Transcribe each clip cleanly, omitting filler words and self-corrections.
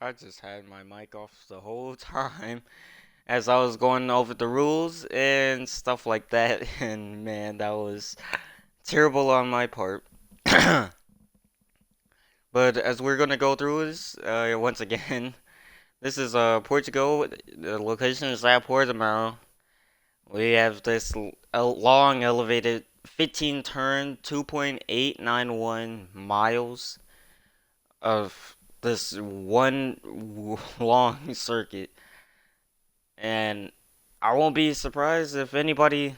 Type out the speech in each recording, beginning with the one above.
I just had my mic off the whole time as I was going over the rules and stuff like that. And man, that was terrible on my part. But as we're gonna go through this once again, this is Portugal. The location is at Portimao. We have this long elevated 15 turn, 2.891 miles of this one long circuit. And I won't be surprised if anybody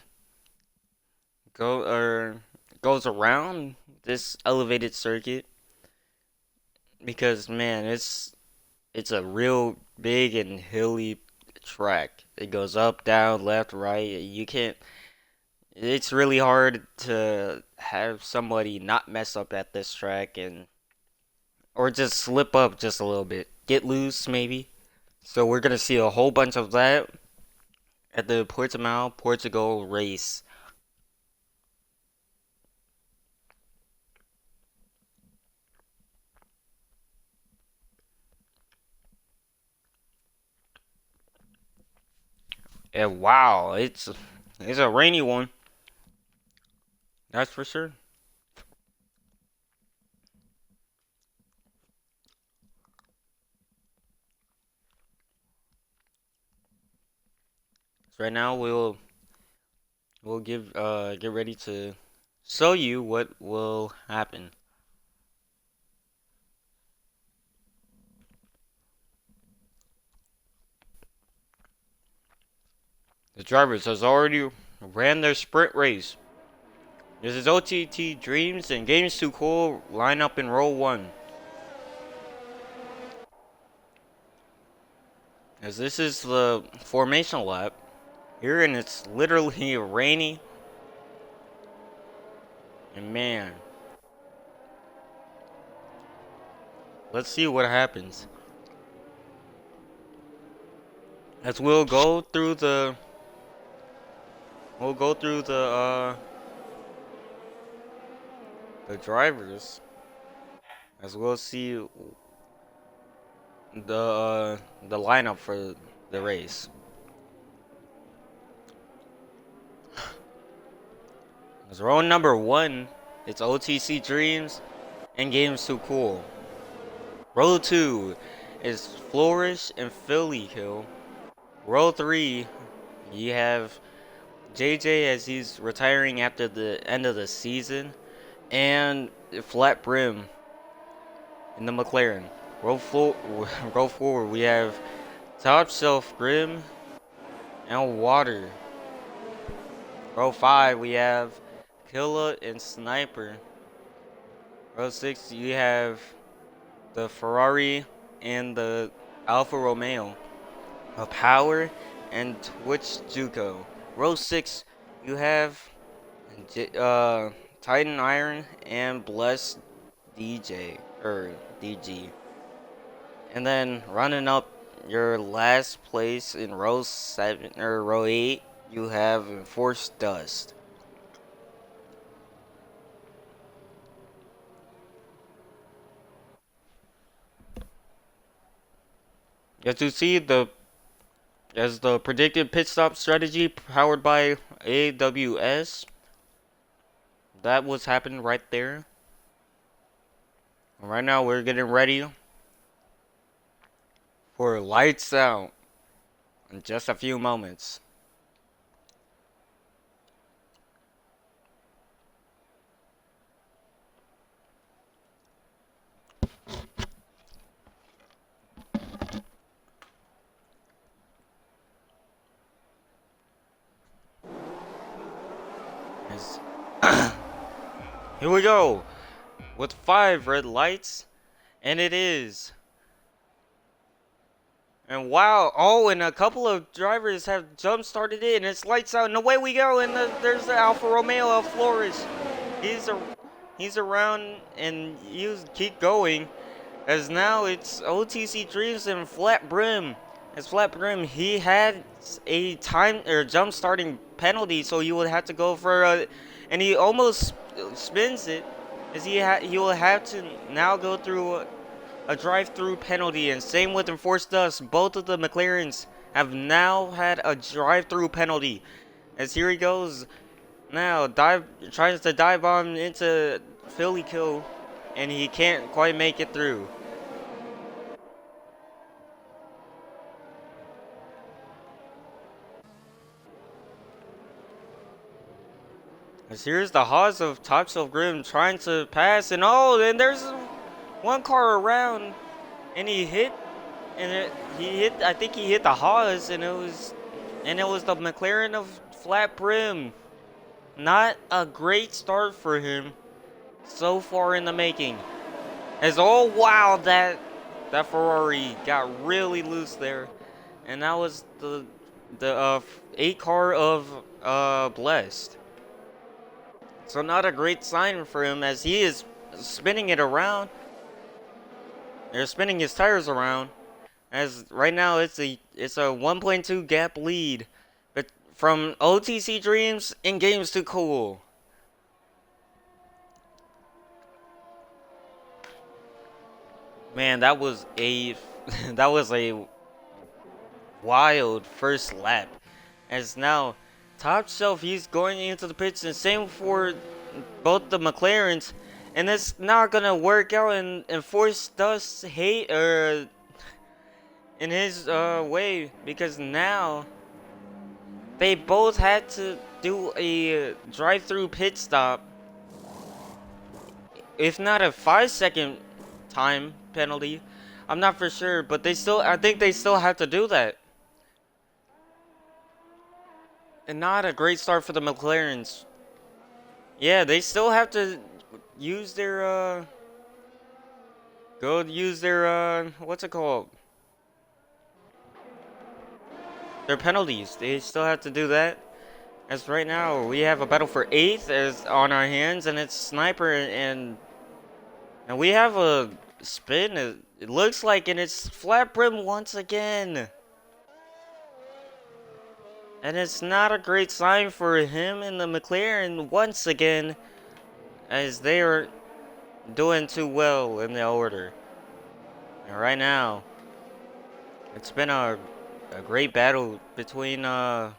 goes around this elevated circuit because man, it's a real big and hilly track. It goes up, down, left, right. You can't. It's really hard to have somebody not mess up at this track and or just slip up just a little bit, get loose maybe. So we're gonna see a whole bunch of that at the Portimao, Portugal race. And wow, it's a rainy one. That's for sure. So right now we'll get ready to show you what will happen. The drivers has already ran their sprint race. This is OTT Dreams and Games Too Cool line up in row 1. As this is the formation lap here and it's literally rainy. And man, let's see what happens. As we'll go through the drivers as we'll see the lineup for the race. As row number 1, it's OTC Dreams and Games Too Cool. Row 2 is Flourish and Philly Hill. Row 3, you have JJ as he's retiring after the end of the season, and Flat Brim in the McLaren. Row 4, we have Top Shelf Grim and Water. Row 5, we have Killa and Sniper. Row 6, you have the Ferrari and the Alfa Romeo. A Power and Twitch Juco. Row 6, you have Titan Iron and Bless DJ or DG. And then running up your last place in row 7 or row 8, you have Force Dust. As you see, as the predicted pit stop strategy powered by AWS, that was happening right there. And right now we're getting ready for lights out in just a few moments. Here we go with 5 red lights, and it is. And wow, oh, and a couple of drivers have jump started it, and it's lights out, and away we go, and there's the Alfa Romeo of Flores. He's around, and you keep going, as now it's OTC Dreams and Flat Brim. As Flat Brim, he had a time or jump starting penalty, so he would have to go for a, and he almost spins it, as he will have to now go through a drive-through penalty, and same with enforced dust. Both of the McLarens have now had a drive-through penalty. As here he goes, now tries to dive bomb into Philly kill, and he can't quite make it through. As here's the Haas of Top Shelf Grim trying to pass, and oh, and there's one car around, and he hit, I think he hit the Haas, and it was the McLaren of flat brim. Not a great start for him so far in the making. As oh wow, that Ferrari got really loose there, and that was the 8 car of Blessed. So not a great sign for him as he is spinning it around. They're spinning his tires around. As right now it's a 1.2 gap lead, but from OTC Dreams and Games Too Cool. Man, that was a wild first lap. As now Top Shelf, he's going into the pits, and same for both the McLarens, and it's not gonna work out and force Dust hate in his way, because now they both had to do a drive-through pit stop, if not a 5-second time penalty. I'm not for sure, but I think they still have to do that. And not a great start for the McLarens. Yeah, they still have to use their what's it called? Their penalties. They still have to do that. As right now we have a battle for 8th as on our hands, and it's Sniper and we have a spin. It looks like, and it's flat brim once again. And it's not a great sign for him and the McLaren once again, as they are doing too well in the order. And right now, it's been a great battle between the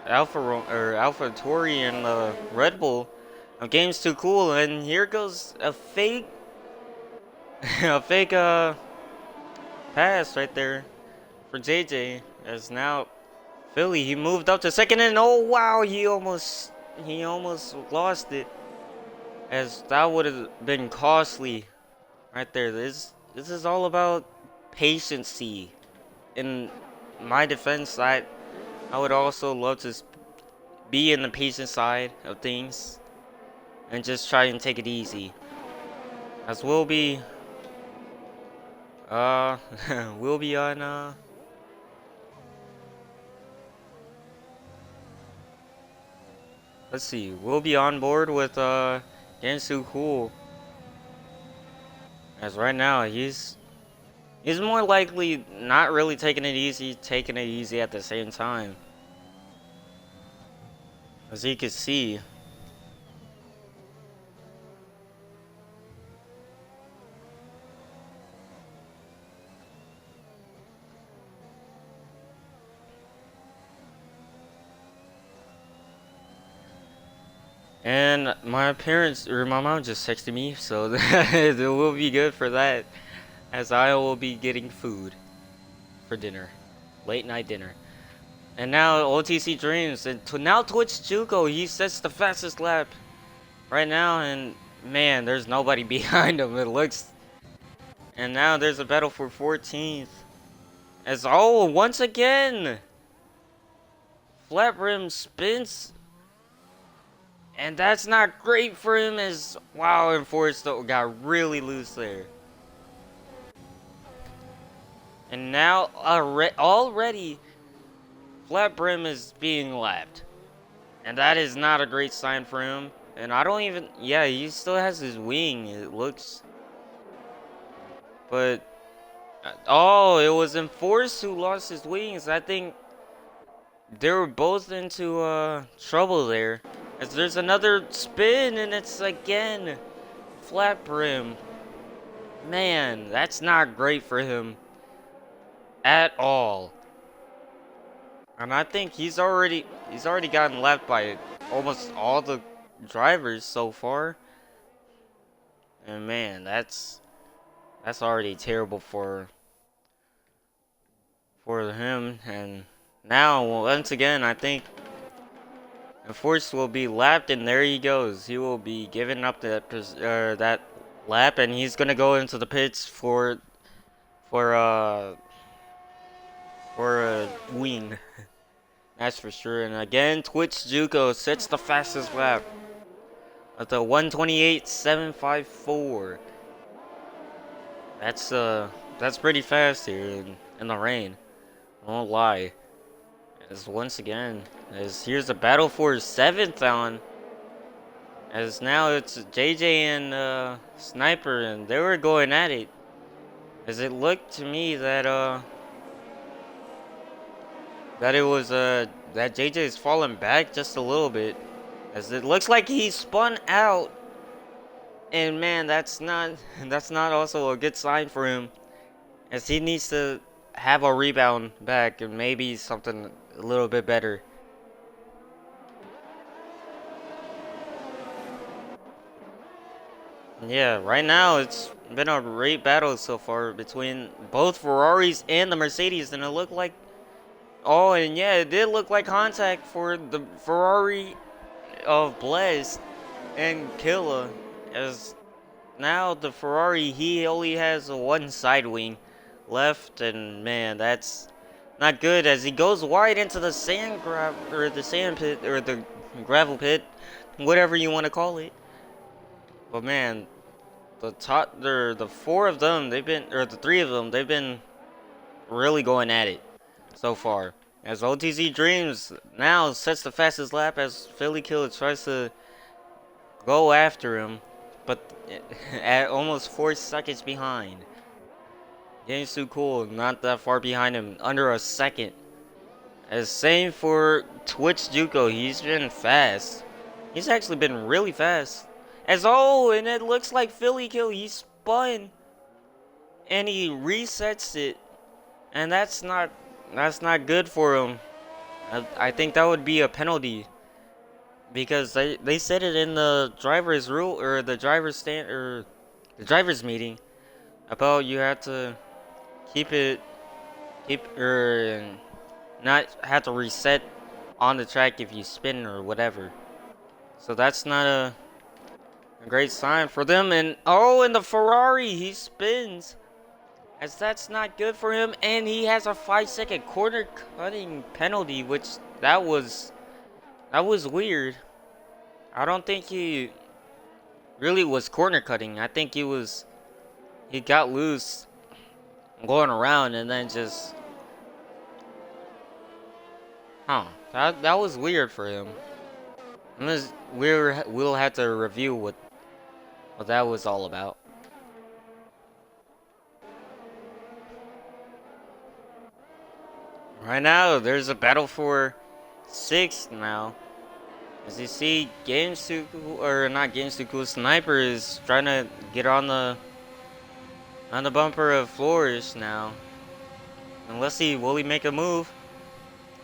Alpha Tauri and the Red Bull of Games Too Cool, and here goes a fake pass right there for JJ, as now Philly, he moved up to second, and oh wow, he almost lost it, as that would have been costly right there. This is all about patience. In my defense, I would also love to be in the patient side of things and just try and take it easy, as we'll be we'll be on let's see, we'll be on board with Games Too Cool, as right now he's more likely not really taking it easy at the same time, as you can see. And my mom just texted me, so it will be good for that, as I will be getting food for dinner, late night dinner. And now OTC Dreams, and now Twitch Juco, he sets the fastest lap right now, and man, there's nobody behind him, it looks. And now there's a battle for 14th, as once again, Flat Rim spins. And that's not great for him, as wow, and Forrest got really loose there. And now already Flat Brim is being lapped. And that is not a great sign for him. And I don't even, yeah, he still has his wing, it looks. But oh, it was Enforced who lost his wings. I think they were both into trouble there. As there's another spin and it's again flat brim. Man, that's not great for him at all. And I think he's already gotten left by almost all the drivers so far. And man, that's already terrible for him. And now once again, I think Force will be lapped, and there he goes. He will be giving up that lap, and he's gonna go into the pits for a win. That's for sure. And again, Twitch Juco sets the fastest lap at the 128.754. That's pretty fast here in the rain. I won't lie. As once again, as here's a battle for 7th on. As now it's JJ and Sniper, and they were going at it. As it looked to me that it was that JJ is falling back just a little bit. As it looks like he spun out. And man, that's not also a good sign for him. As he needs to have a rebound back and maybe something a little bit better. Yeah, right now it's been a great battle so far between both Ferraris and the Mercedes, and it looked like, oh, and yeah, it did look like contact for the Ferrari of Bless and Killa, as now the Ferrari, he only has one side wing left, and man, that's not good, as he goes wide into the sand pit, or the gravel pit, whatever you want to call it. But man, the four of them, the three of them, they've been really going at it so far. As OTC Dreams now sets the fastest lap, as Philly Killer tries to go after him, but at almost 4 seconds behind. Getting too cool, not that far behind him, under a second. As same for Twitch Juco, he's been fast. He's actually been really fast. As and it looks like Philly Kill, he spun and he resets it, and that's not good for him. I think that would be a penalty, because they said it in the driver's rule, or the driver's meeting, about you have to not have to reset on the track if you spin or whatever. So that's not a great sign for them. And and the Ferrari, he spins, as that's not good for him, and he has a 5-second corner cutting penalty, which that was weird. I don't think he really was corner cutting. I think he got loose going around, and then just that was weird for him. We'll have to review what that was all about. Right now, there's a battle for 6th now. As you see, Sniper is trying to get on the bumper of Flores now. And let's see, will he make a move?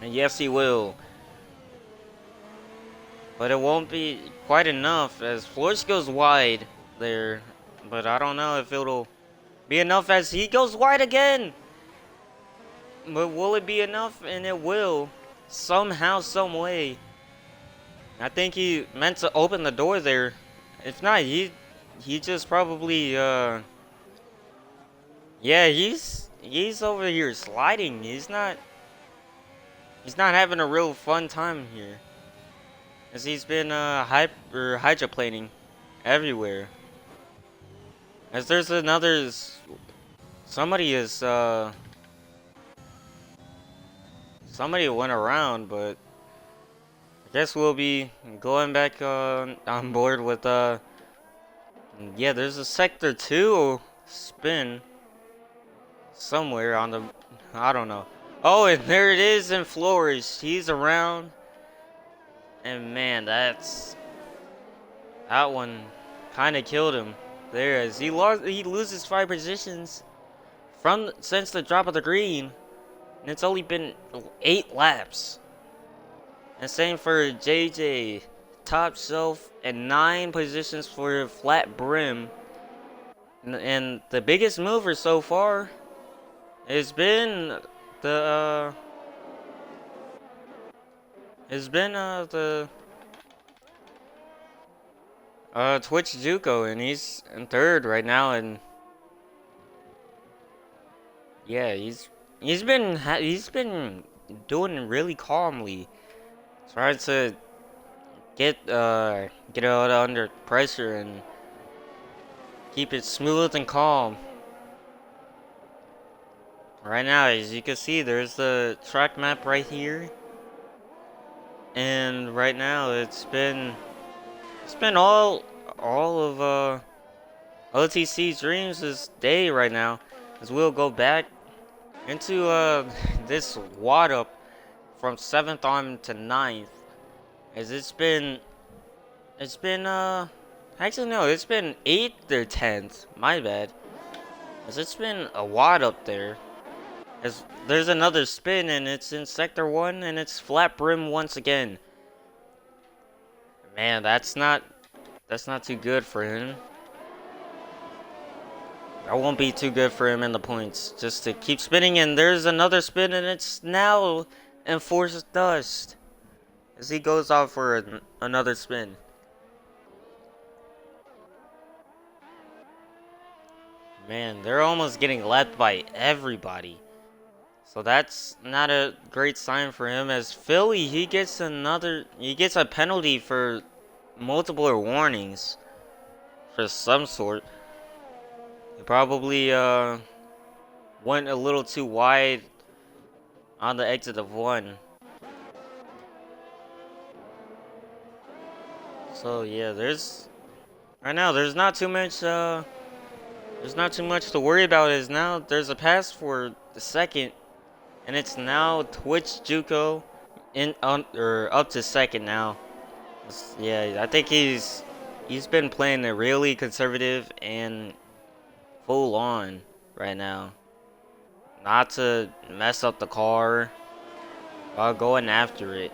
And yes, he will. But it won't be quite enough, as Flores goes wide there. But I don't know if it'll be enough, as he goes wide again. But will it be enough? And it will. Somehow, some way. I think he meant to open the door there. If not, he just probably yeah, he's over here sliding. He's not having a real fun time here, as he's been hydroplaning everywhere. As there's another somebody went around, but I guess we'll be going back on board with yeah, there's a sector 2 spin somewhere on the, I don't know. Oh, and there it is in Flores. He's around. And man, that one kind of killed him. There, as he loses 5 positions from since the drop of the green, and it's only been 8 laps. And same for JJ, top shelf and 9 positions for flat brim. And the biggest mover so far has been the Twitch Juco, and he's in third right now. And yeah, he's been doing really calmly, trying to get out under pressure and keep it smooth and calm. Right now, as you can see, there's the track map right here, and right now it's been all of OTC Dreams' day right now, as we'll go back into this wad up from 7th on to 9th, as it's been actually no, it's been 8th or 10th, my bad, as it's been a wad up there. As there's another spin, and it's in sector 1, and it's flat brim once again. Man, that's not too good for him. That won't be too good for him in the points. Just to keep spinning, and there's another spin, and it's now enforced dust as he goes off for another spin. Man, they're almost getting lapped by everybody. So that's not a great sign for him, as Philly, he gets a penalty for multiple warnings for some sort. He probably went a little too wide on the exit of 1. So yeah, right now there's not too much to worry about. Is now there's a pass for the second, and it's now Twitch Juco or up to second now. Yeah, I think he's been playing it really conservative and full on right now, not to mess up the car while going after it.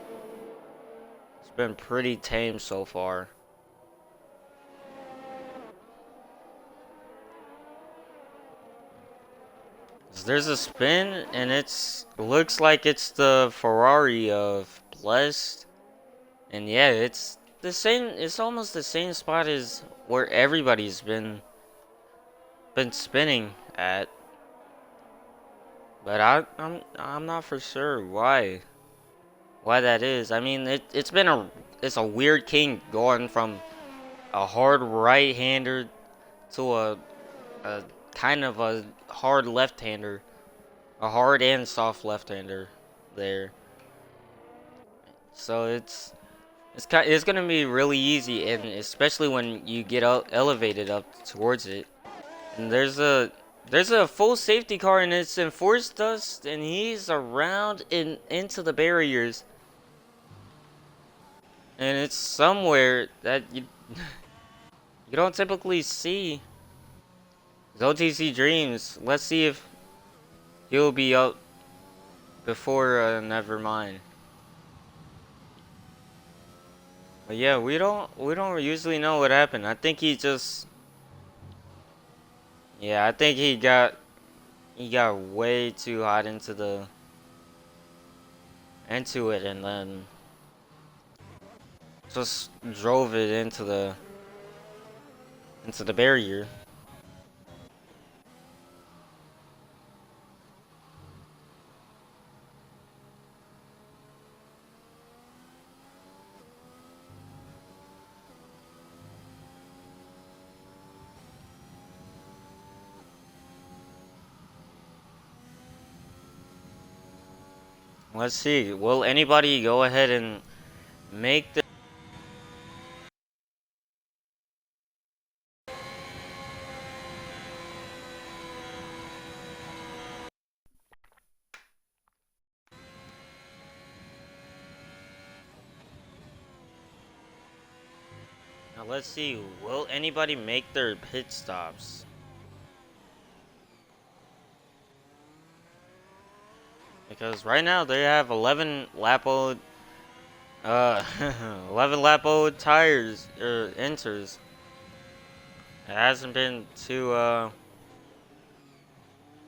It's been pretty tame so far. There's a spin, and looks like it's the Ferrari of Blessed. And yeah, it's the same. It's almost the same spot as where everybody's been spinning at. But I'm not for sure why that is. I mean, it's a weird king going from a hard right-hander to a kind of a hard left-hander, a hard and soft left-hander there. So it's gonna be really easy, and especially when you get elevated up towards it. And there's a full safety car, and it's enforced dust, and he's around into the barriers, and it's somewhere that you you don't typically see. It's OTC Dreams. Let's see if he'll be up before never mind. But yeah, we don't usually know what happened. I think he just I think he got way too hot into it, and then just drove it into the barrier. Let's see. Will anybody go ahead and make the Now let's see, will anybody make their pit stops? Because right now they have 11 lap old 11 lap old tires or enters. It hasn't been too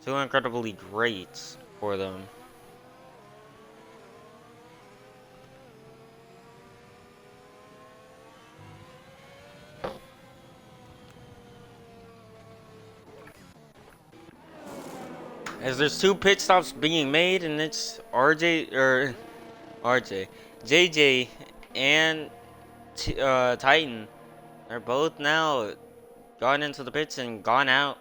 incredibly great for them. As there's 2 pit stops being made, and it's JJ, and Titan. They're both now gone into the pits and gone out.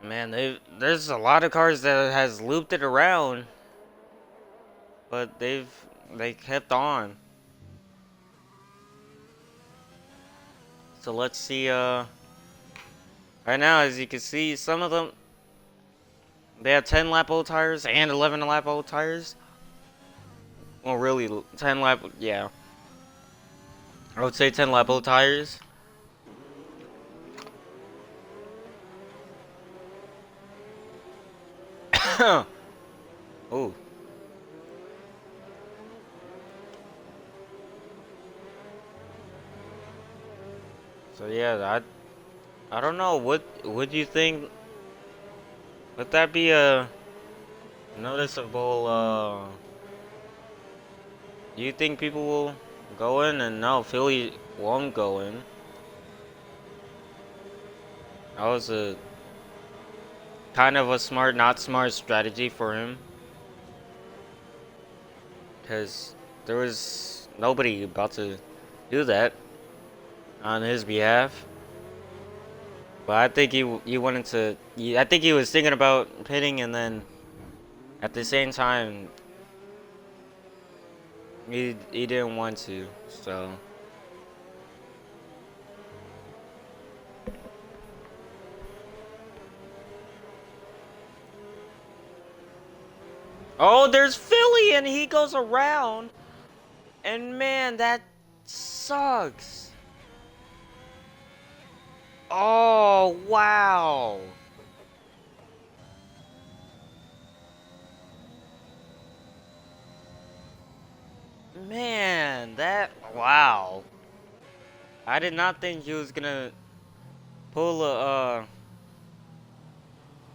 Man, there's a lot of cars that has looped it around, but they kept on. So let's see. Right now, as you can see, some of them they have 10 lap old tires and 11 lap old tires. Well, really, 10 lap. Yeah, I would say 10 lap old tires. Oh. So yeah, I don't know. What would you think? Would that be a noticeable? Do you think people will go in? And no, Philly won't go in. That was a kind of a smart, not smart strategy for him, because there was nobody about to do that on his behalf. But I think he wanted to. I think he was thinking about pitting, and then at the same time, he didn't want to. So. Oh, there's Philly, and he goes around, and man, that sucks. Oh, wow. Man, wow. I did not think he was gonna pull a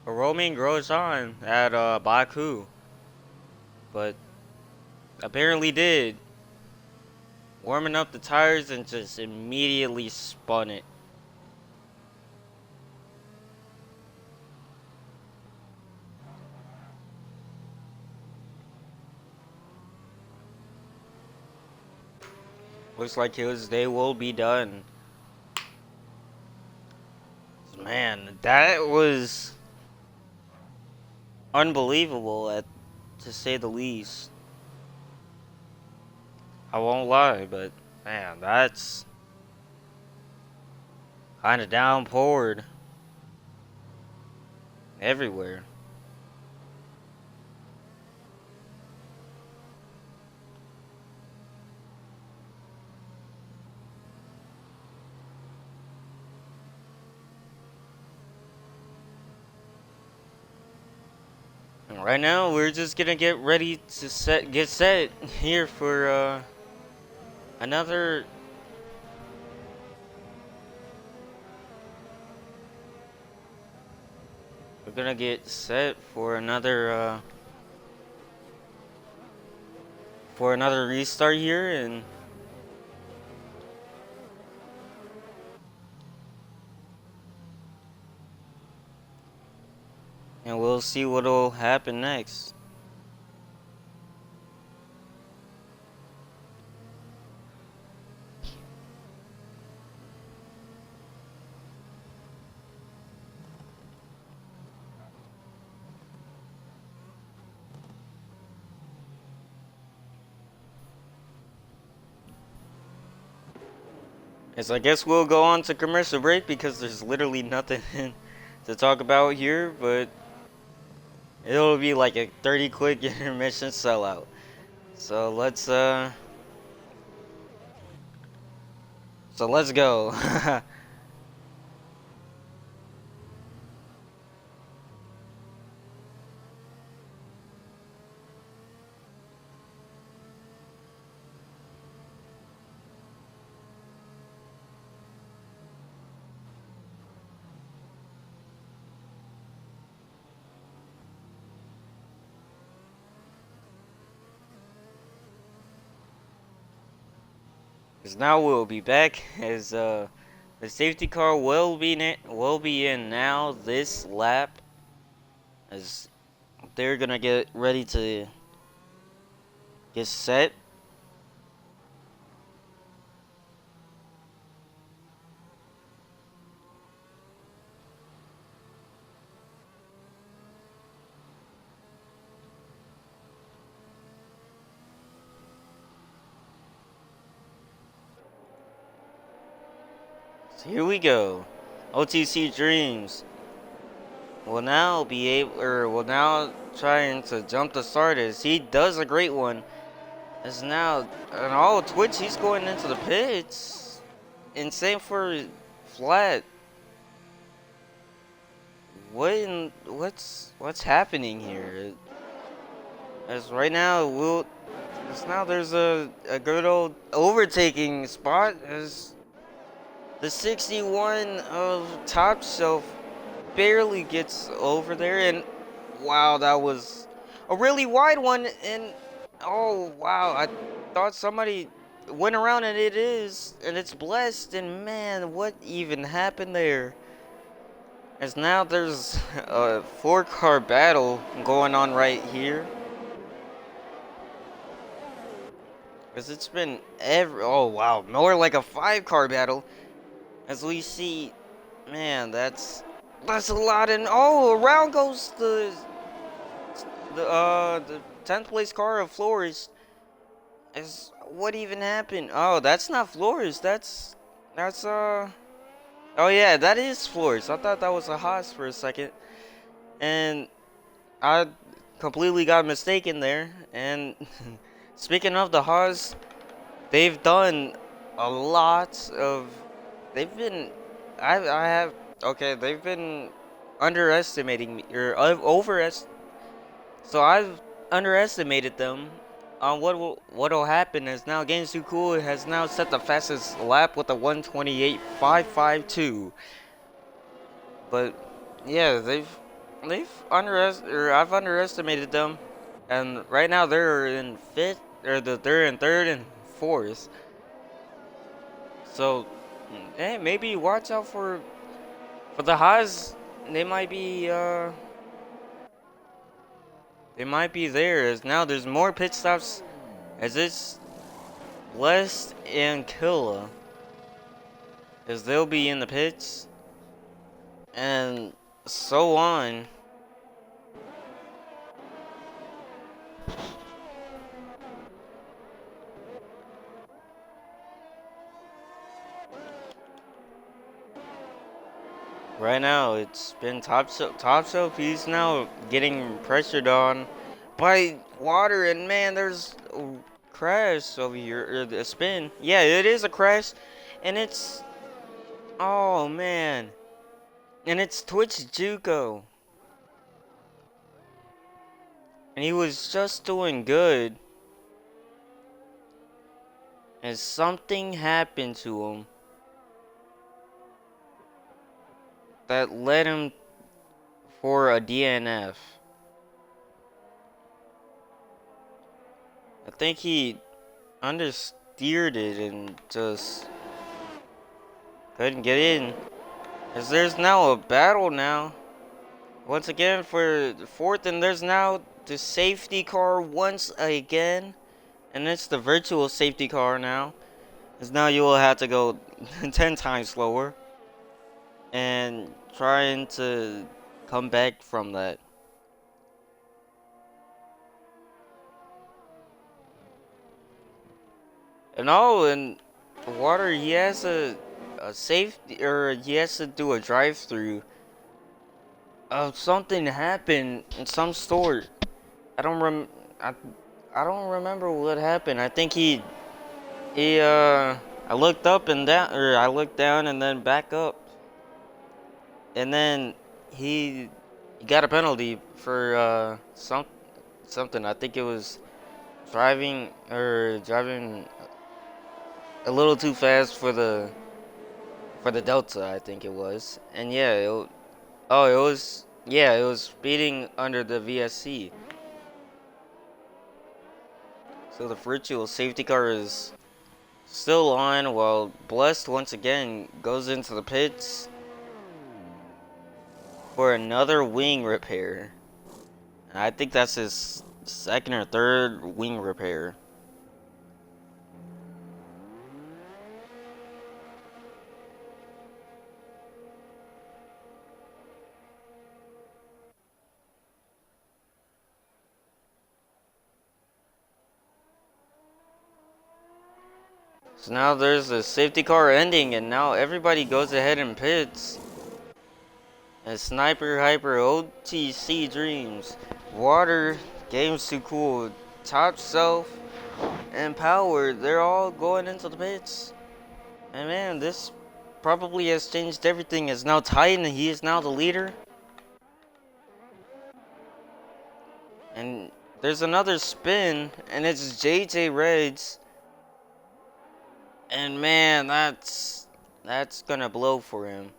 Romain Grosjean at Baku, but apparently did. Warming up the tires and just immediately spun it. Looks like his day will be done. Man, that was unbelievable, to say the least. I won't lie, but man, that's kind of downpoured everywhere. And right now, we're just gonna get ready to get set here for another. We're gonna get set for another restart here, and we'll see what'll happen next. As I guess we'll go on to commercial break because there's literally nothing to talk about here, but it'll be like a 30 quick intermission sellout. So let's So let's go. Because now we'll be back as the safety car will be in now this lap, as they're gonna get ready to get set. So here we go. OTC Dreams will now be able, or will now trying to jump the start as he does a great one. As now, and all Twitch, he's going into the pits. And same for Flat. What's happening here? As right now, there's a good old overtaking spot as the 61 of Top Shelf barely gets over there, and wow, that was a really wide one, and oh wow, I thought somebody went around, and it's blessed, and man, what even happened there? As now there's a 4-car battle going on right here. As it's been oh wow, more like a 5-car battle. As we see, man, that's a lot, and oh, around goes the 10th place car of Flores. Is what even happened? Oh, that's not Flores. That's oh yeah, that is Flores. I thought that was a Haas for a second, and I completely got mistaken there. And speaking of the Haas, they've done a lot of. They've been. I have. Okay, they've been underestimating me, or so I've underestimated them. What'll happen is now Games Too Cool has now set the fastest lap with a 128.552. But yeah, I've underestimated them, and right now they're in fifth, or they're in third and fourth. So, hey, maybe watch out for the highs. They might be there. As now there's more pit stops, as it's Blessed and Killa, as they'll be in the pits, and so on. Right now, it's been Top Shelf. He's now getting pressured on by water, and man, there's a crash over here, or a spin. Yeah, it is a crash, and it's, oh man, and it's Twitch Juco, and he was just doing good, and something happened to him that led him for a DNF. I think he understeered it and just couldn't get in. As there's now a battle now. Once again for the fourth, and there's now the safety car once again. And it's the virtual safety car now. As now you will have to go 10 times slower. And trying to come back from that. And oh, and Water, he has a safety, or he has to do a drive-through. Something happened in some store. I don't remember what happened. I think he I looked up and down, or I looked down and then back up, and then he got a penalty for something. I think it was driving a little too fast for the Delta. I think it was, and yeah, it was speeding under the VSC. So the virtual safety car is still on, while Blessed once again goes into the pits for another wing repair. I think that's his second or third wing repair. So now there's a safety car ending, and now everybody goes ahead and pits. And Sniper Hyper, OTC Dreams, Water, Games Too Cool, Top Self, and Power, they're all going into the pits. And man, this probably has changed everything. It's now Titan, he is now the leader. And there's another spin, and it's JJ Reds. And man, that's gonna blow for him.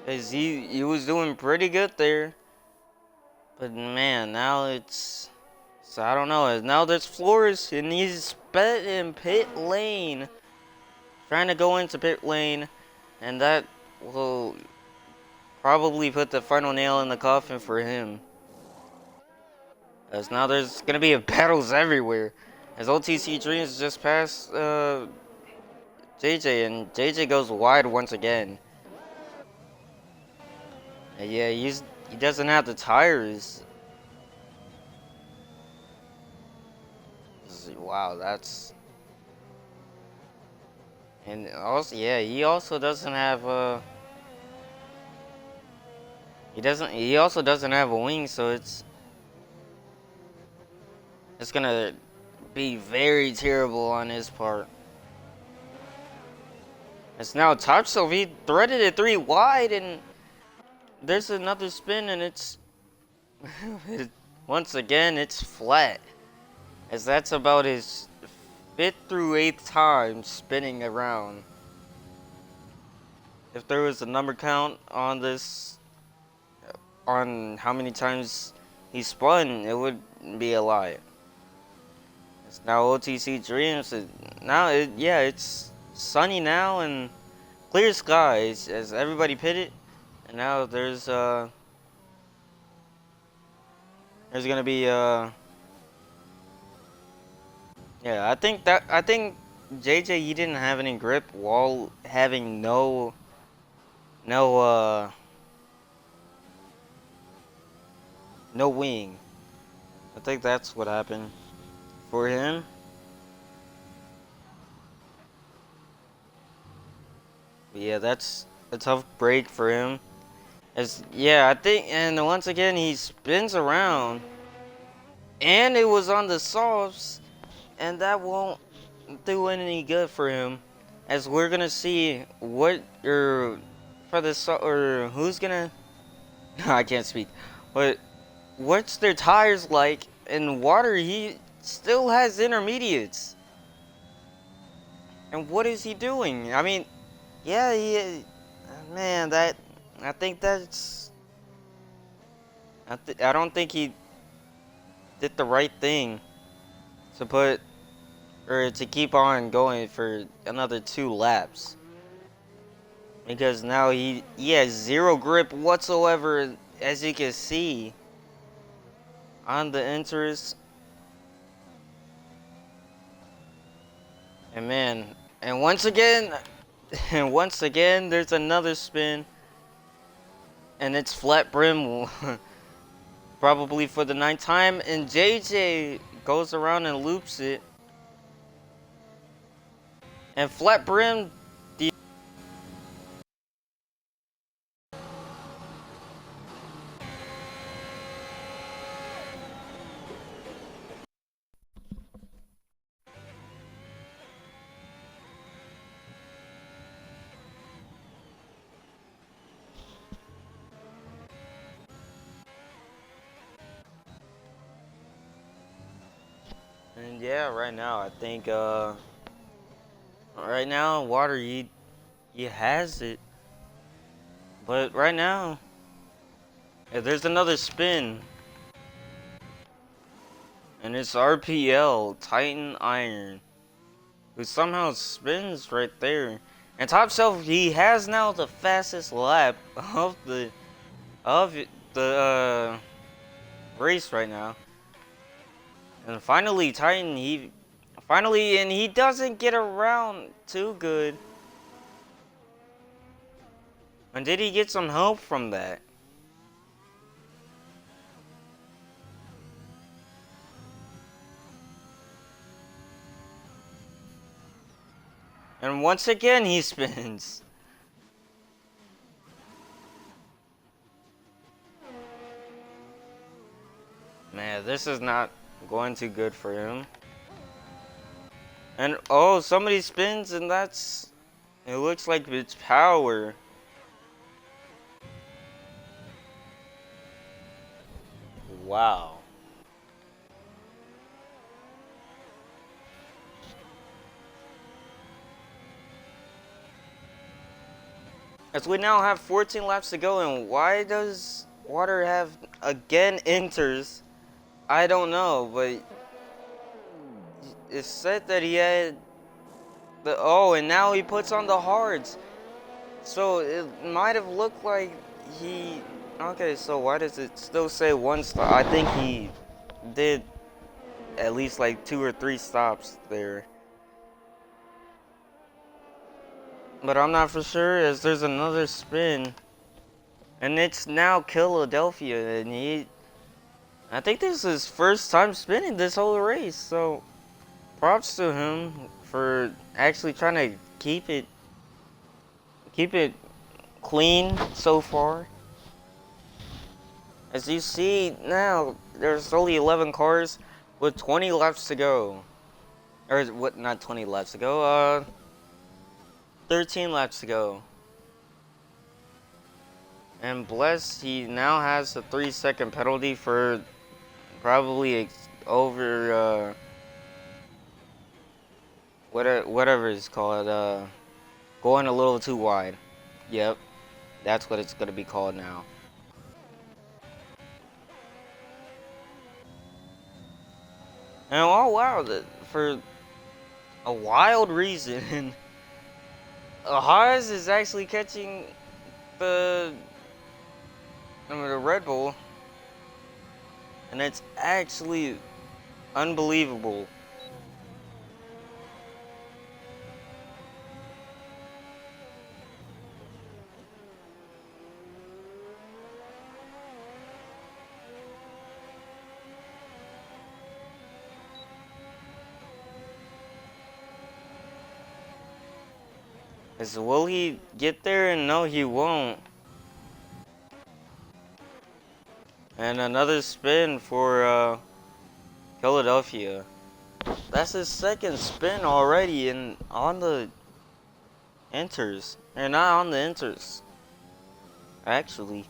Cause he was doing pretty good there. But man, now it's, so I don't know. Now there's Flores, and he's sped in pit lane, trying to go into pit lane, and that will probably put the final nail in the coffin for him. As now there's gonna be battles everywhere. As OTC Dreams just passed JJ, and JJ goes wide once again. And yeah, he doesn't have the tires. Wow, that's, and also yeah, he also doesn't have he also doesn't have a wing, so it's gonna be very terrible on his part. It's now Top Self, he threaded it 3 wide, and there's another spin, and it's once again it's flat. As that's about his 5th through 8th time spinning around. If there was a number count on this, on how many times he spun, it would be a lot. It's now OTC Dreams. It's sunny now and clear skies as everybody pitted, and now there's gonna be yeah, I think JJ, he didn't have any grip while having no wing. I think that's what happened for him. But yeah, that's a tough break for him. I think, and once again he spins around, and it was on the softs, and that won't do any good for him. As we're gonna see what for the or who's gonna I can't speak, but what's their tires like in water. He still has intermediates, and what is he doing? I mean, yeah, man, that I think that's I don't think he did the right thing to to keep on going for another 2 laps. Because now he has 0 grip whatsoever, as you can see on the interest. And man, and once again, there's another spin, and it's flat brim, probably for the 9th time, and JJ goes around and loops it, and flat brim. And yeah, right now I think right now Water he has it. But right now, if there's another spin, and it's RPL Titan Iron, who somehow spins right there. And Top Shelf, he has now the fastest lap of the race right now. And finally, Titan, and he doesn't get around too good. And did he get some help from that? And once again, he spins. Man, this is not going too good for him. And oh, somebody spins, and it looks like it's power. Wow. As we now have 14 laps to go, and why does Water have again enters? I don't know, but it said that he had and now he puts on the hards. So it might have looked like he. Okay, so why does it still say one stop? I think he did at least like 2 or 3 stops there. But I'm not for sure, as there's another spin. And it's now Philadelphia, and I think this is his first time spinning this whole race, so props to him for actually trying to keep it clean so far. As you see now, there's only 11 cars with 20 laps to go. Or what, not 20 laps to go, 13 laps to go. And Bless, he now has a 3-second penalty for probably over, whatever it's called, going a little too wide. Yep, that's what it's gonna be called now. And oh wow, for a wild reason, Haas is actually catching the Red Bull, and it's actually unbelievable. Will he get there? And no, he won't. And another spin for Philadelphia. That's his second spin already, and on the enters, and not on the enters, actually.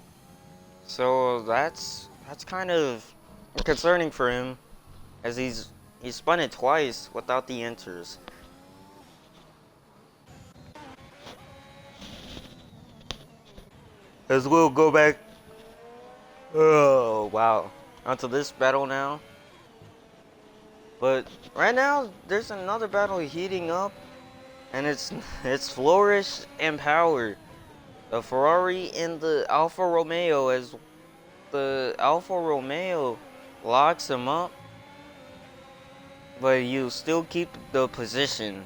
So that's kind of concerning for him, as he spun it twice without the enters. As we'll go back. Oh wow, onto this battle now. But right now, there's another battle heating up, and it's Flourish and Power, the Ferrari and the Alfa Romeo, as the Alfa Romeo locks him up, but you still keep the position.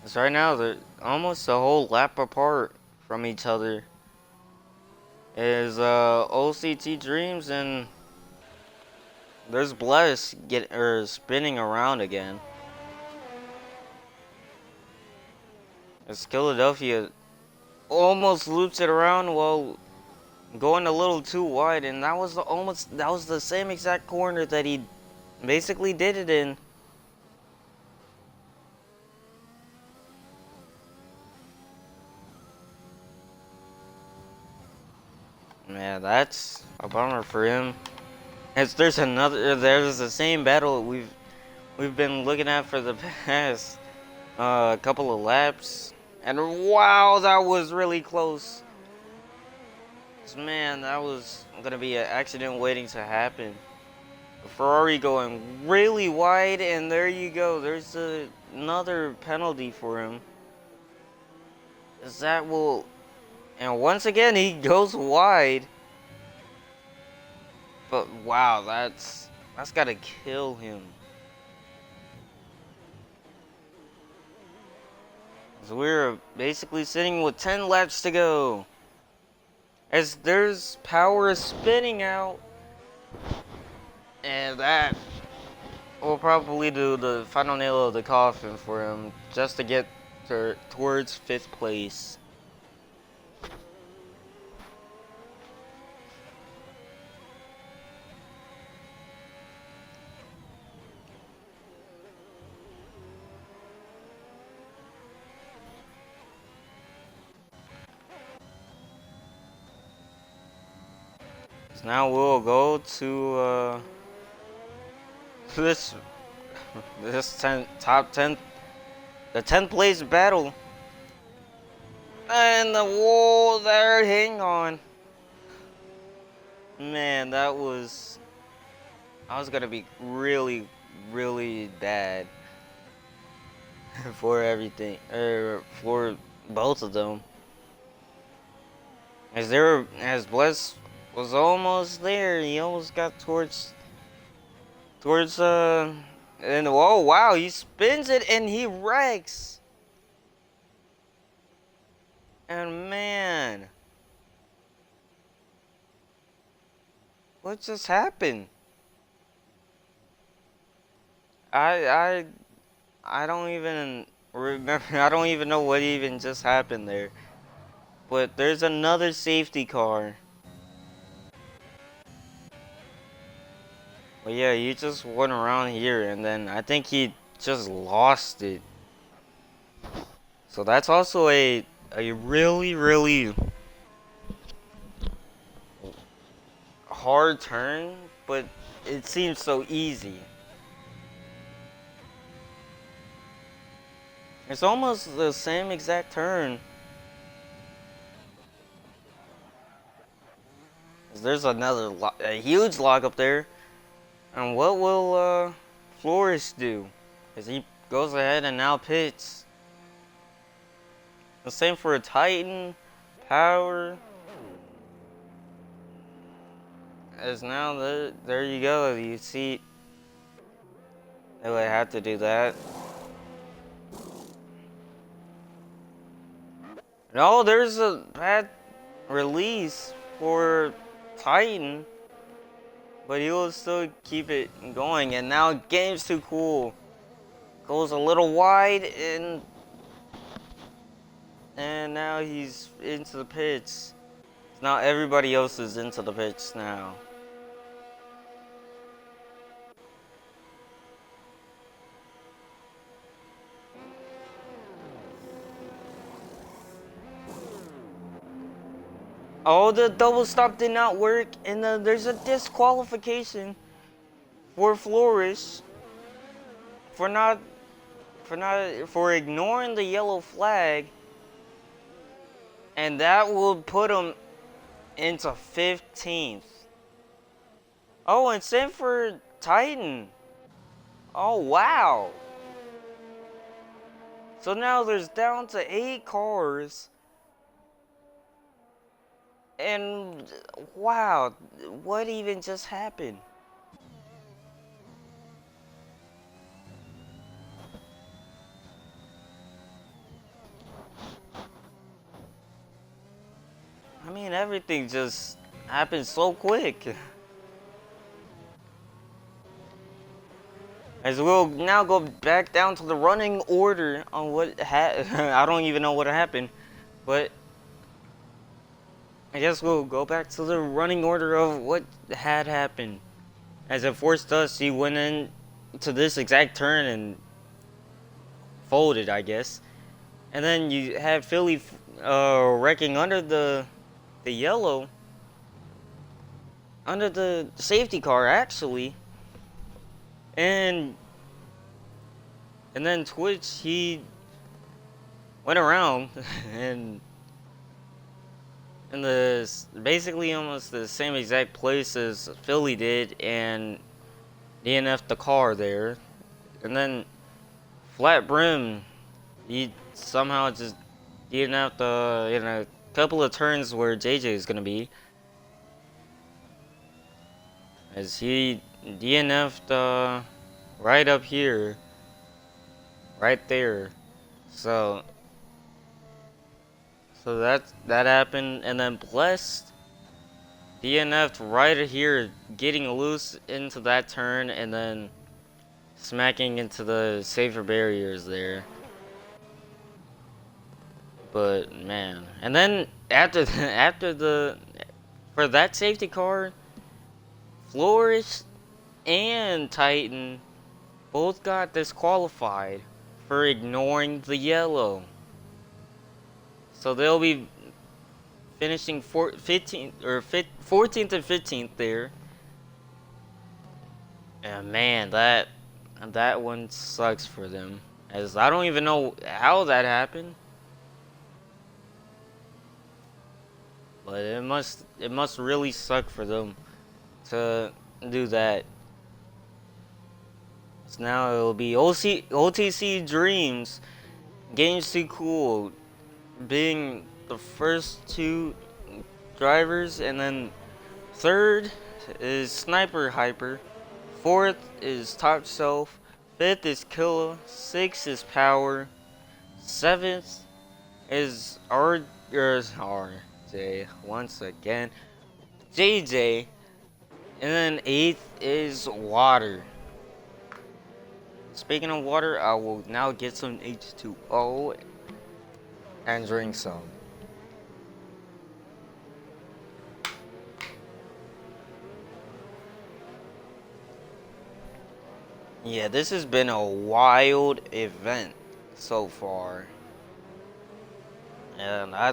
So right now, they're almost a whole lap apart from each other. Is OCT Dreams, and there's Bless spinning around again. As Philadelphia almost loops it around while going a little too wide, and that was the same exact corner that he basically did it in. Yeah, that's a bummer for him. There's the same battle we've been looking at for the past couple of laps, and wow, that was really close. Man, that was gonna be an accident waiting to happen. The Ferrari going really wide, and there you go. There's another penalty for him. That will, and once again he goes wide. But wow, that's gotta kill him. So we're basically sitting with 10 laps to go. As there's power spinning out. And that will probably do the final nail of the coffin for him, just to get towards 5th place. So now we'll go to this top 10, the 10th place battle. And the wall there, hang on. Man, that was gonna be really, really bad for everything, for both of them. As Bless was almost there, he almost got towards, and oh wow, he spins it and he wrecks. And man, what just happened? I don't even remember. I don't even know what even just happened there. But there's another safety car. But yeah, he just went around here, and then I think he just lost it. So that's also a really, really hard turn, but it seems so easy. It's almost the same exact turn. There's a huge lock up there. And what will Flores do? As he goes ahead and now pits. The same for a Titan, Power. As now, there you go. You see, they would have to do that. No, there's a bad release for Titan. But he will still keep it going. And now Game's Too Cool goes a little wide, and now he's into the pits. Now everybody else is into the pits now. Oh, the double stop did not work, and there's a disqualification for Flores for ignoring the yellow flag, and that will put him into 15th. Oh, and same for Titan. Oh wow. So now there's down to 8 cars. And wow, what even just happened? I mean, everything just happened so quick. As we'll now go back down to the running order on what I don't even know what happened, but I guess we'll go back to the running order of what had happened. As it forced us, he went in to this exact turn and folded, I guess. And then you had Philly wrecking under the yellow. under the safety car actually, and then Twitch, he went around and in the basically almost the same exact place as Philly did, and DNF'd the car there, and then Flat Brim, he somehow just DNF'd in a couple of turns where JJ is gonna be, as he DNF'd right up here, right there. So that happened, and then Blessed DNF'd right here, getting loose into that turn, and then smacking into the safer barriers there. But man, and then after for that safety car, Flourish and Titan both got disqualified for ignoring the yellow. So they'll be finishing 14th and 15th there. And man, that one sucks for them, as I don't even know how that happened. But it must really suck for them to do that. So now it'll be OTC Dreams, Games Too Cool, being the first two drivers, and then third is Sniper Hyper, fourth is Top Shelf, fifth is Killa, sixth is Power, seventh is RJ once again, JJ, and then eighth is Water. Speaking of water, I will now get some H2O and drink some. Yeah, this has been a wild event so far, and I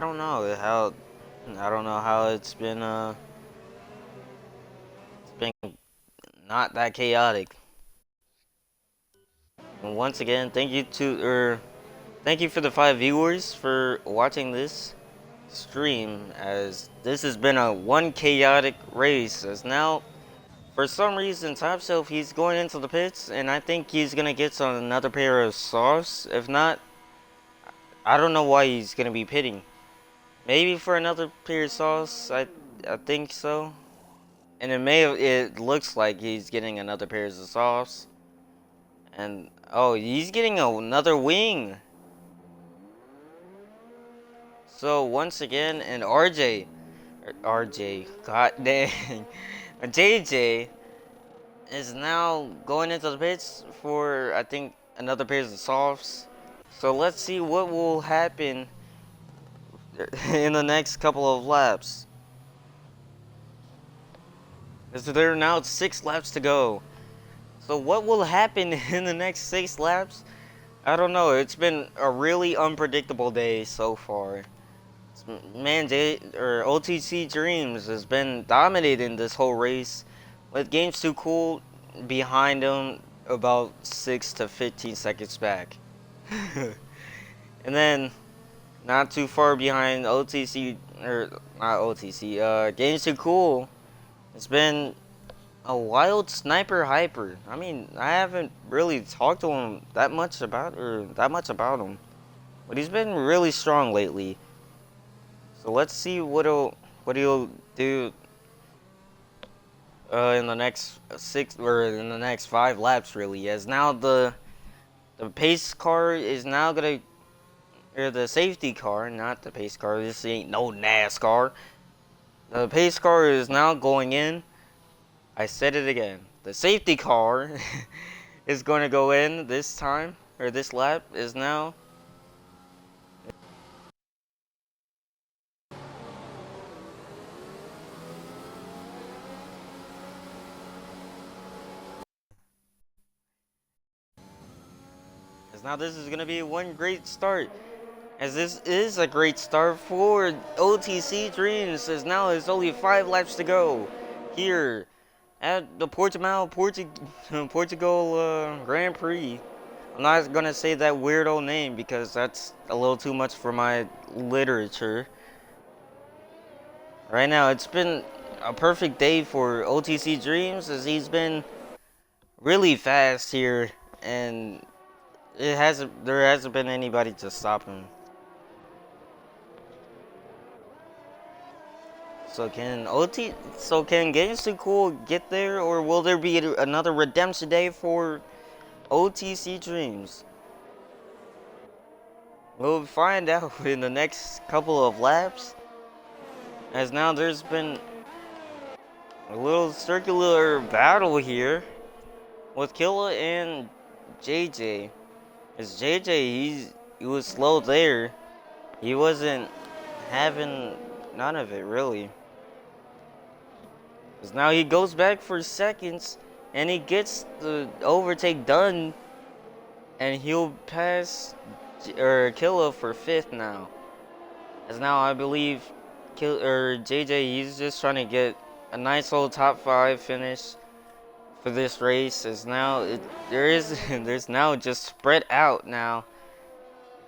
don't know how it's been not that chaotic. And once again, thank you for the 5 viewers for watching this stream, as this has been a one chaotic race, as now for some reason Top Shelf, he's going into the pits, and I think he's gonna get another pair of softs. If not, I don't know why he's gonna be pitting. Maybe for another pair of softs, I think so. And it looks like he's getting another pair of softs. And oh, he's getting another wing. So once again, and RJ, god dang, JJ is now going into the pits for, I think, another pair of softs. So let's see what will happen in the next couple of laps. So there are now 6 laps to go. So what will happen in the next 6 laps? I don't know. It's been a really unpredictable day so far. Man, OTC Dreams has been dominating this whole race, with Games Too Cool behind him about 6 to 15 seconds back. And then not too far behind OTC, or not OTC, Games Too Cool. It's been a wild Sniper Hyper. I mean, I haven't really talked to him that much about him, but he's been really strong lately. So let's see what he'll do in the next 5 laps, really. As now the pace car is now gonna, or the safety car, not the pace car. This ain't no NASCAR. The pace car is now going in. I said it again. The safety car is going to go in this time, or this lap is now. Because now this is going to be one great start. as this is a great start for OTC Dreams, as now there's only 5 laps to go here at the Portugal Grand Prix. I'm not gonna say that weird old name because that's a little too much for my literature. Right now, it's been a perfect day for OTC Dreams as he's been really fast here, and there hasn't been anybody to stop him. So can Games Too Cool get there, or will there be another redemption day for OTC Dreams? We'll find out in the next couple of laps, as now there's been a little circular battle here with Killa and JJ. As JJ, he was slow there. He wasn't having none of it really. As now he goes back for seconds and he gets the overtake done, and he'll pass Killa for 5th now. As now I believe JJ, he's just trying to get a nice little top 5 finish for this race. As now there's now just spread out now.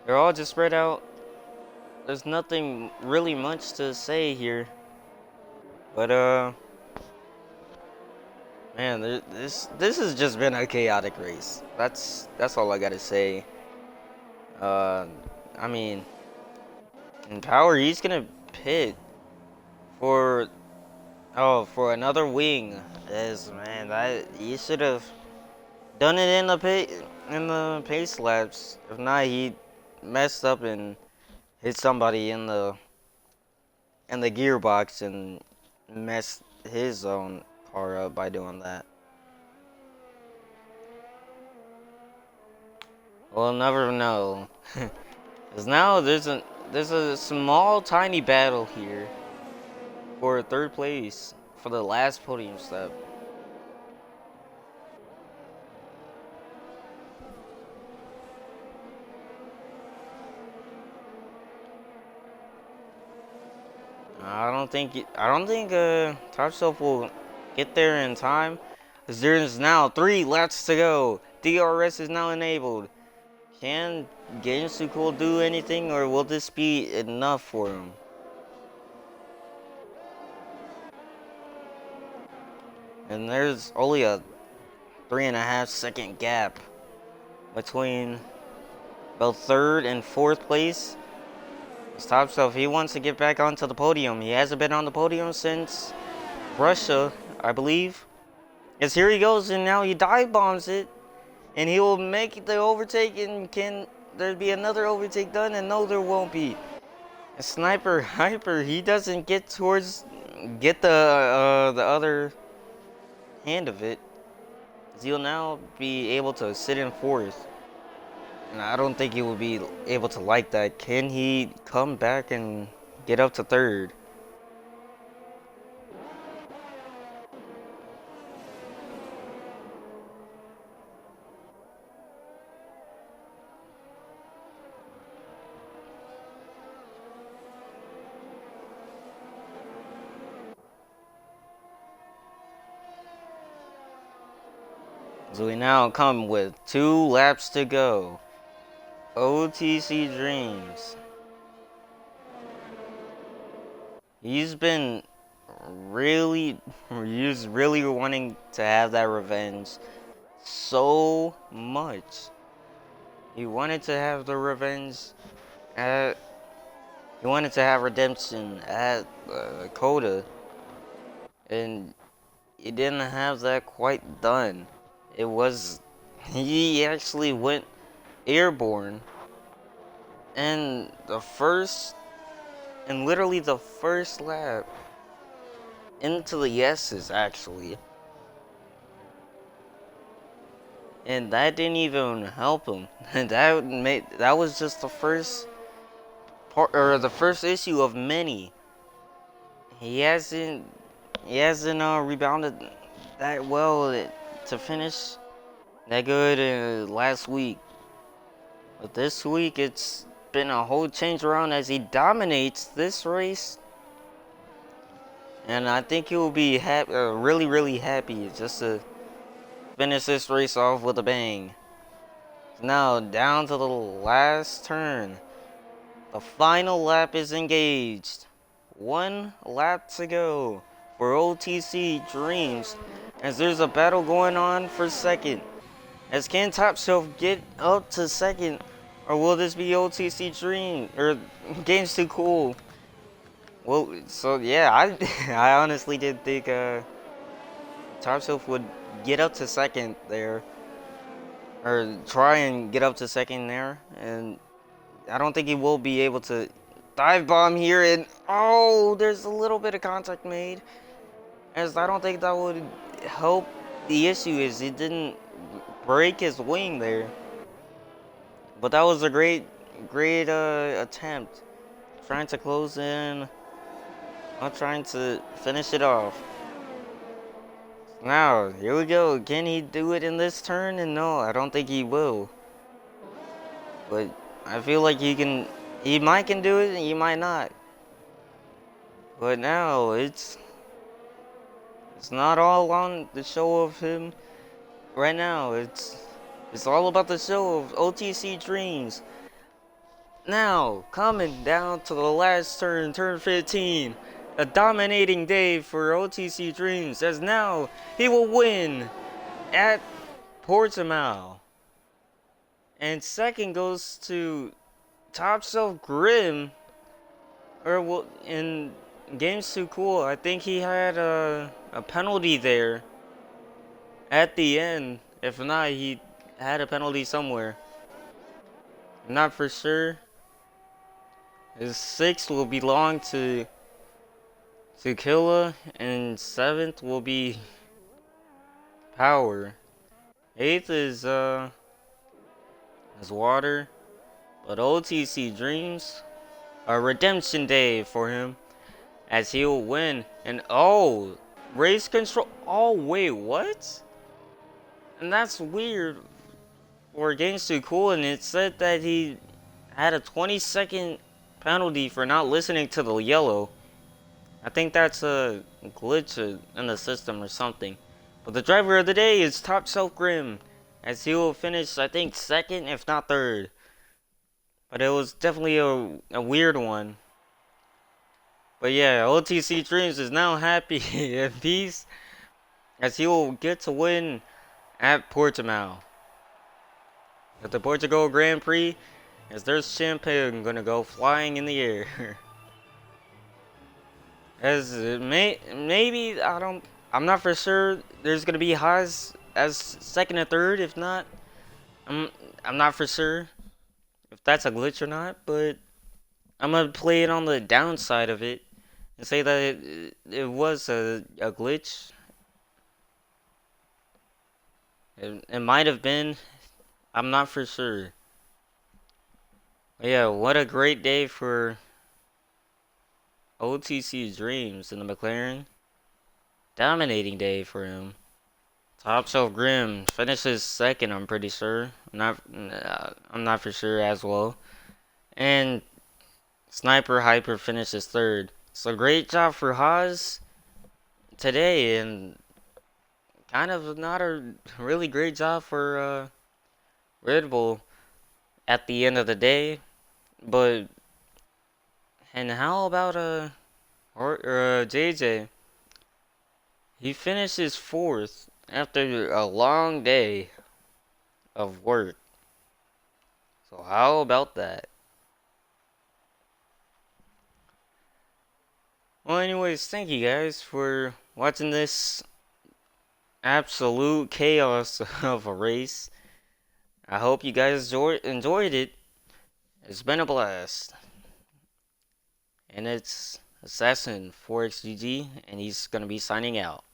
They're all just spread out. There's nothing really much to say here. But man, this has just been a chaotic race. That's all I gotta say. I mean, in Power, he's gonna pit for another wing. Man, that he should have done it in the pace laps. If not, he messed up and hit somebody in the gearbox and messed his own car up by doing that. We'll never know. Cause now there's a small tiny battle here for 3rd place for the last podium step. I don't think Top Shelf will get there in time, as there's now 3 laps to go. DRS is now enabled. Can Games Too Cool do anything, or will this be enough for him? And there's only a 3.5 second gap between both 3rd and 4th place. Top Shelf, he wants to get back onto the podium. He hasn't been on the podium since Russia, I believe. As here he goes, and now he dive bombs it, and he will make the overtake. And can there be another overtake done? And no, there won't be. And Sniper Hyper, he doesn't get the other hand of it. He'll now be able to sit in 4th. And I don't think he will be able to like that. Can he come back and get up to 3rd? So we now come with 2 laps to go. OTC Dreams. He's really wanting to have that revenge so much. He wanted to have the revenge he wanted to have redemption at Coda, and he didn't have that quite done. He actually went airborne, and literally the first lap into the yeses actually, and that didn't even help him. And that was just the first part, or the first issue of many. He hasn't rebounded that well to finish that good last week. But this week, it's been a whole change around as he dominates this race. And I think he will be really, really happy just to finish this race off with a bang. Now down to the last turn. The final lap is engaged. 1 lap to go for OTC Dreams as there's a battle going on for second. As can Top Shelf get up to second, or will this be OTC Dream or Games Too Cool? Well, so yeah, I honestly did think Top Shelf would get up to second there, or try and get up to second there, and I don't think he will be able to dive bomb here. And oh, there's a little bit of contact made, as I don't think that would help. The issue is it didn't break his wing there, but that was a great attempt, trying to close in, not trying to finish it off. Now here we go. Can he do it in this turn? And no, I don't think he will, but I feel like he might can do it and he might not. But now it's not all on the show of him right now. It's all about the show of OTC Dreams. Now, coming down to the last turn, turn 15. A dominating day for OTC Dreams, as now he will win at Portugal. And second goes to Top Shelf Grim, or in Games Too Cool. I think he had a penalty there at the end. If not, he had a penalty somewhere. I'm not for sure. His 6th will belong to Killa, and 7th will be Power. 8th is Water. But OTC Dreams, a redemption day for him, as he'll win. And oh, race control. Oh wait, what? And that's weird for Games Too Cool. And it said that he had a 20-second penalty for not listening to the yellow. I think that's a glitch in the system or something. But the driver of the day is Top Shelf Grim, as he will finish, I think, second, if not third. But it was definitely a weird one. But yeah, OTC Dreams is now happy at peace, as he will get to win at Portimao. At the Portugal Grand Prix, as there's champagne gonna go flying in the air. As maybe I'm not for sure. There's gonna be Haas as second and third. If not, I'm not for sure if that's a glitch or not. But I'm gonna play it on the downside of it and say that it was a glitch. It might have been. I'm not for sure. But yeah, what a great day for OTC Dreams in the McLaren. Dominating day for him. Top Shelf Grim finishes second, I'm pretty sure. I'm not for sure as well. And Sniper Hyper finishes third. So great job for Haas today, and kind of not a really great job for Red Bull at the end of the day. But and how about JJ? He finishes fourth after a long day of work. So how about that? Well, anyways, thank you guys for watching this absolute chaos of a race. I hope you guys enjoyed it. It's been a blast. And it's Assassin4XGG, and he's going to be signing out.